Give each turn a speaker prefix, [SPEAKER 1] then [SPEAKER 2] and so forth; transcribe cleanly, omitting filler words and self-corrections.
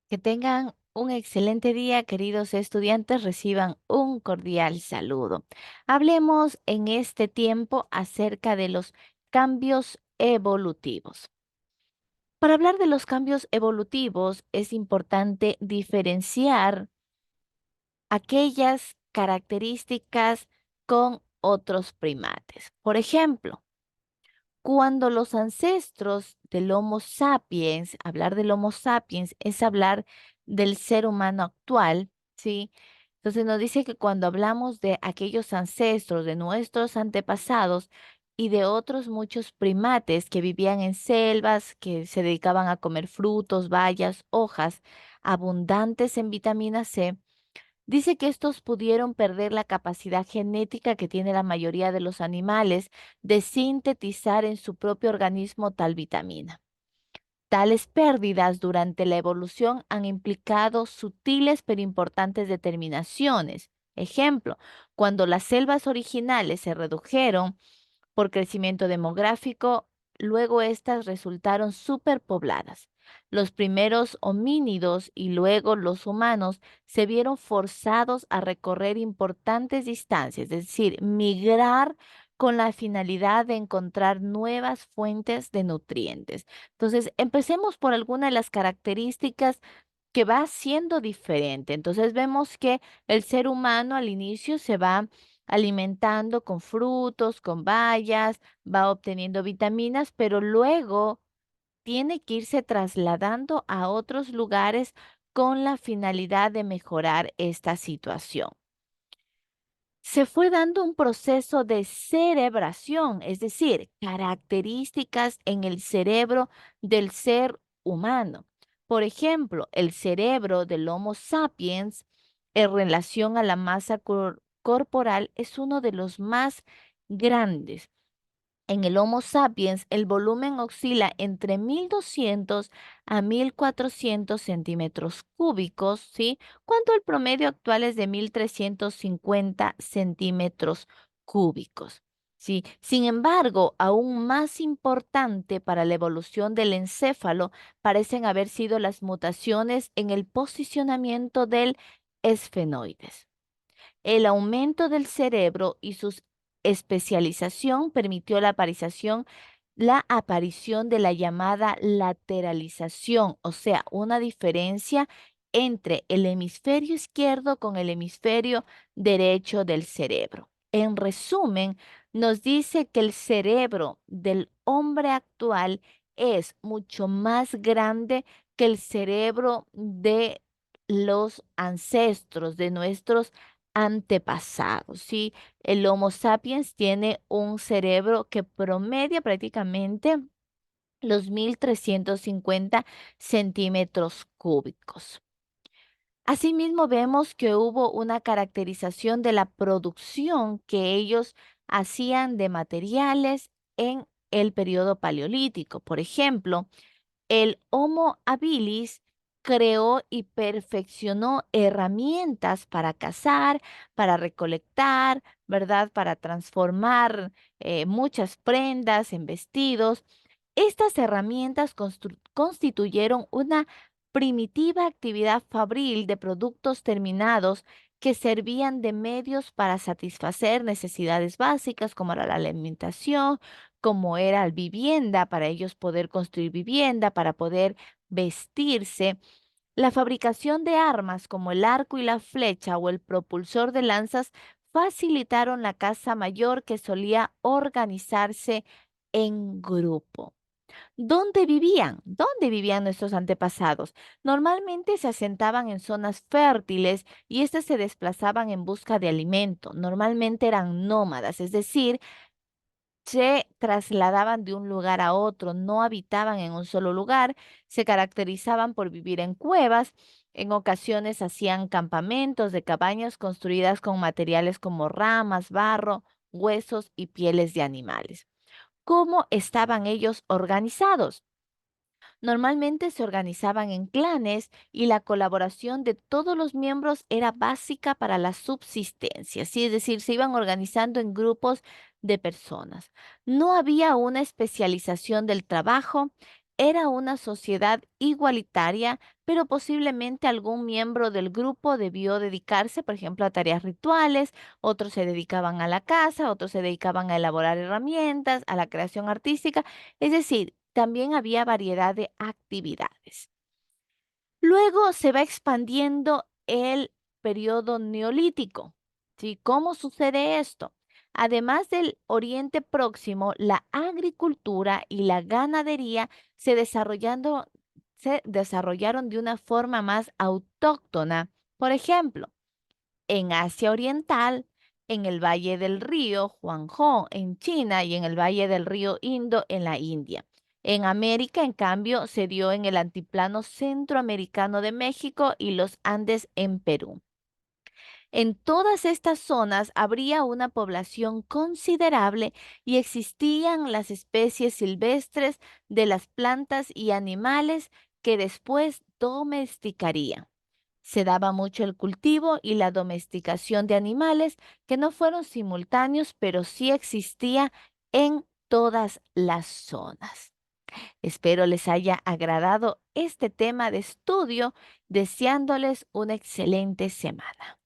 [SPEAKER 1] Que tengan un excelente día, queridos estudiantes, reciban un cordial saludo. Hablemos en este tiempo acerca de los cambios evolutivos. Para hablar de los cambios evolutivos es importante diferenciar aquellas características con otros primates. Por ejemplo, cuando los ancestros del Homo sapiens, hablar del Homo sapiens es hablar del ser humano actual, ¿sí? Entonces nos dice que cuando hablamos de aquellos ancestros, de nuestros antepasados y de otros muchos primates que vivían en selvas, que se dedicaban a comer frutos, bayas, hojas, abundantes en vitamina C, dice que estos pudieron perder la capacidad genética que tiene la mayoría de los animales de sintetizar en su propio organismo tal vitamina. Tales pérdidas durante la evolución han implicado sutiles pero importantes determinaciones. Ejemplo, cuando las selvas originales se redujeron por crecimiento demográfico, luego estas resultaron superpobladas. Los primeros homínidos y luego los humanos se vieron forzados a recorrer importantes distancias, es decir, migrar con la finalidad de encontrar nuevas fuentes de nutrientes. Entonces, empecemos por algunas de las características que va siendo diferente. Entonces vemos que el ser humano al inicio se va alimentando con frutos, con bayas, va obteniendo vitaminas, pero luego tiene que irse trasladando a otros lugares con la finalidad de mejorar esta situación. Se fue dando un proceso de cerebración, es decir, características en el cerebro del ser humano. Por ejemplo, el cerebro del Homo sapiens en relación a la masa corporal es uno de los más grandes. En el Homo sapiens, el volumen oscila entre 1.200 a 1.400 centímetros cúbicos, ¿sí? Cuando el promedio actual es de 1.350 centímetros cúbicos, ¿sí? Sin embargo, aún más importante para la evolución del encéfalo parecen haber sido las mutaciones en el posicionamiento del esfenoides. El aumento del cerebro y su especialización permitió la aparición de la llamada lateralización, o sea, una diferencia entre el hemisferio izquierdo con el hemisferio derecho del cerebro. En resumen, nos dice que el cerebro del hombre actual es mucho más grande que el cerebro de los ancestros, de nuestros antepasados, ¿sí? El Homo sapiens tiene un cerebro que promedia prácticamente los 1.350 centímetros cúbicos. Asimismo, vemos que hubo una caracterización de la producción que ellos hacían de materiales en el periodo paleolítico. Por ejemplo, el Homo habilis creó y perfeccionó herramientas para cazar, para recolectar, ¿verdad? Para transformar muchas prendas en vestidos. Estas herramientas constituyeron una primitiva actividad fabril de productos terminados que servían de medios para satisfacer necesidades básicas como era la alimentación, como era vivienda, para ellos poder construir vivienda, para poder vestirse. La fabricación de armas como el arco y la flecha o el propulsor de lanzas facilitaron la caza mayor que solía organizarse en grupo. ¿Dónde vivían? ¿Dónde vivían nuestros antepasados? Normalmente se asentaban en zonas fértiles y éstas se desplazaban en busca de alimento. Normalmente eran nómadas, es decir, se trasladaban de un lugar a otro, no habitaban en un solo lugar, se caracterizaban por vivir en cuevas, en ocasiones hacían campamentos de cabañas construidas con materiales como ramas, barro, huesos y pieles de animales. ¿Cómo estaban ellos organizados? Normalmente se organizaban en clanes y la colaboración de todos los miembros era básica para la subsistencia, ¿sí? Es decir, se iban organizando en grupos de personas. No había una especialización del trabajo, Era una sociedad igualitaria, pero posiblemente algún miembro del grupo debió dedicarse, por ejemplo, a tareas rituales, otros se dedicaban a la casa, otros se dedicaban a elaborar herramientas, a la creación artística, es decir, también había variedad de actividades. Luego se va expandiendo el periodo neolítico. ¿Sí? ¿Cómo sucede esto? Además del Oriente Próximo, la agricultura y la ganadería se desarrollaron de una forma más autóctona. Por ejemplo, en Asia Oriental, en el Valle del Río Huanghe en China y en el Valle del Río Indo en la India. En América, en cambio, se dio en el altiplano centroamericano de México y los Andes en Perú. En todas estas zonas habría una población considerable y existían las especies silvestres de las plantas y animales que después domesticarían. Se daba mucho el cultivo y la domesticación de animales que no fueron simultáneos, pero sí existía en todas las zonas. Espero les haya agradado este tema de estudio, deseándoles una excelente semana.